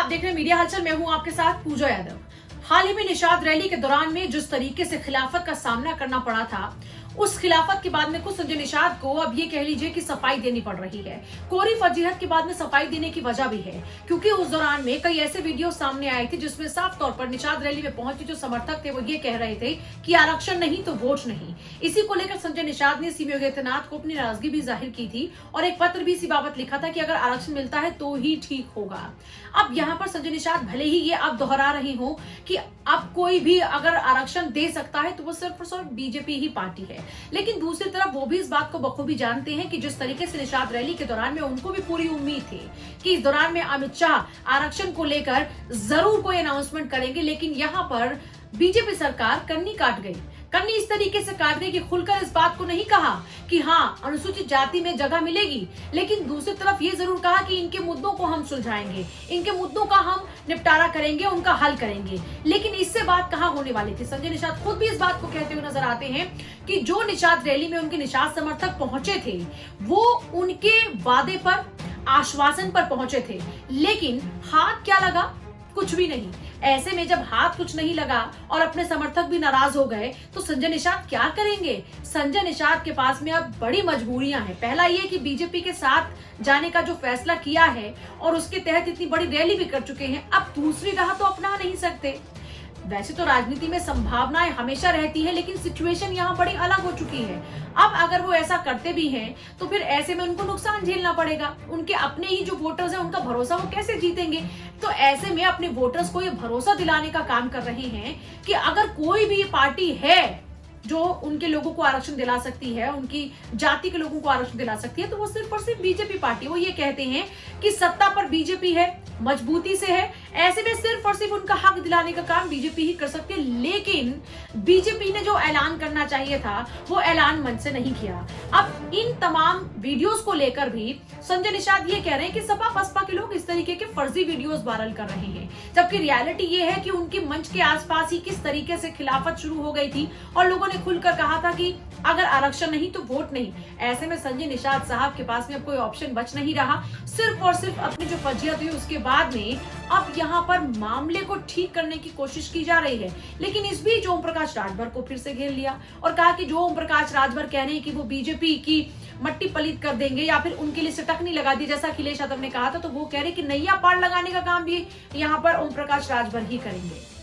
आप देख रहे हैं मीडिया हलचल। मैं हूं आपके साथ पूजा यादव। हाल ही में निषाद रैली के दौरान में जिस तरीके से खिलाफत का सामना करना पड़ा था, उस खिलाफत के बाद में खुद संजय निषाद को अब ये कह लीजिए कि सफाई देनी पड़ रही है। कोरी फजीहत के बाद में सफाई देने की वजह भी है, क्योंकि उस दौरान में कई ऐसे वीडियो सामने आए थे जिसमें साफ तौर पर निषाद रैली में पहुंचे जो समर्थक थे वो ये कह रहे थे कि आरक्षण नहीं तो वोट नहीं। इसी को लेकर संजय निषाद ने सीएम योगी आदित्यनाथ को अपनी नाराजगी भी जाहिर की थी और एक पत्र भी इसी बाबत लिखा था कि अगर आरक्षण मिलता है तो ही ठीक होगा। अब यहाँ पर संजय निषाद भले ही ये अब दोहरा रहे हो कि अब कोई भी अगर आरक्षण दे सकता है तो वो सिर्फ और सिर्फ बीजेपी ही पार्टी है, लेकिन दूसरी तरफ वो भी इस बात को बखूबी जानते हैं कि जिस तरीके से निषाद रैली के दौरान में उनको भी पूरी उम्मीद थी कि इस दौरान में अमित शाह आरक्षण को लेकर जरूर कोई अनाउंसमेंट करेंगे, लेकिन यहाँ पर बीजेपी सरकार कन्नी काट गई। कन्नी इस तरीके से काट गई कि खुलकर इस बात को नहीं कहा कि हाँ अनुसूचित जाति में जगह मिलेगी, लेकिन दूसरी तरफ ये जरूर कहा कि इनके मुद्दों को हम सुलझाएंगे, इनके मुद्दों का हम निपटारा करेंगे, उनका हल करेंगे। लेकिन इससे बात कहाँ होने वाली थी। संजय निषाद खुद भी इस बात को कहते हुए नजर आते हैं कि जो निषाद रैली में उनके निषाद समर्थक पहुंचे थे वो उनके वादे पर, आश्वासन पर पहुंचे थे, लेकिन हाथ क्या लगा? कुछ भी नहीं। ऐसे में जब हाथ कुछ नहीं लगा और अपने समर्थक भी नाराज हो गए तो संजय निषाद क्या करेंगे? संजय निषाद के पास में अब बड़ी मजबूरियां हैं। पहला ये कि बीजेपी के साथ जाने का जो फैसला किया है और उसके तहत इतनी बड़ी रैली भी कर चुके हैं, अब दूसरी राह तो अपना नहीं सकते। वैसे तो राजनीति में संभावनाएं हमेशा रहती है, लेकिन सिचुएशन यहाँ बड़ी अलग हो चुकी है। अब अगर वो ऐसा करते भी हैं तो फिर ऐसे में उनको नुकसान झेलना पड़ेगा। उनके अपने ही जो वोटर्स हैं उनका भरोसा वो कैसे जीतेंगे? तो ऐसे में अपने वोटर्स को ये भरोसा दिलाने का काम कर रहे हैं कि अगर कोई भी पार्टी है जो उनके लोगों को आरक्षण दिला सकती है, उनकी जाति के लोगों को आरक्षण दिला सकती है, तो वो सिर्फ और सिर्फ बीजेपी पार्टी। वो ये कहते हैं कि सत्ता पर बीजेपी है, मजबूती से है, ऐसे में सिर्फ और सिर्फ उनका हक दिलाने का काम बीजेपी ही कर सकती है। लेकिन बीजेपी ने जो ऐलान करना चाहिए था वो ऐलान मन से नहीं किया। अब इन तमाम वीडियोस को लेकर भी संजय निषाद ये कह रहे हैं कि सपा बसपा के लोग इस तरीके के फर्जी वीडियोस वायरल कर रहे हैं, जबकि रियलिटी ये है कि उनके मंच के आसपास ही किस तरीके से खिलाफत शुरू हो गई थी और लोगों ने खुलकर कहा था कि अगर आरक्षण नहीं तो वोट नहीं। ऐसे में संजय निषाद साहब के पास में अब कोई ऑप्शन बच नहीं रहा, सिर्फ और सिर्फ अपनी जो फजीहत हुई उसके बाद में अब यहाँ पर मामले को ठीक करने की कोशिश की जा रही है। लेकिन इस बीच ओम प्रकाश राजभर को फिर से घेर लिया और कहा कि जो ओम प्रकाश राजभर कह रहे हैं कि वो बीजेपी की मट्टी पलीत कर देंगे या फिर उनके लिए सिटक नहीं लगा दी जैसा अखिलेश यादव ने कहा था, तो वो कह रहे कि नैया पार लगाने का काम भी यहाँ पर ओम प्रकाश राजभर ही करेंगे।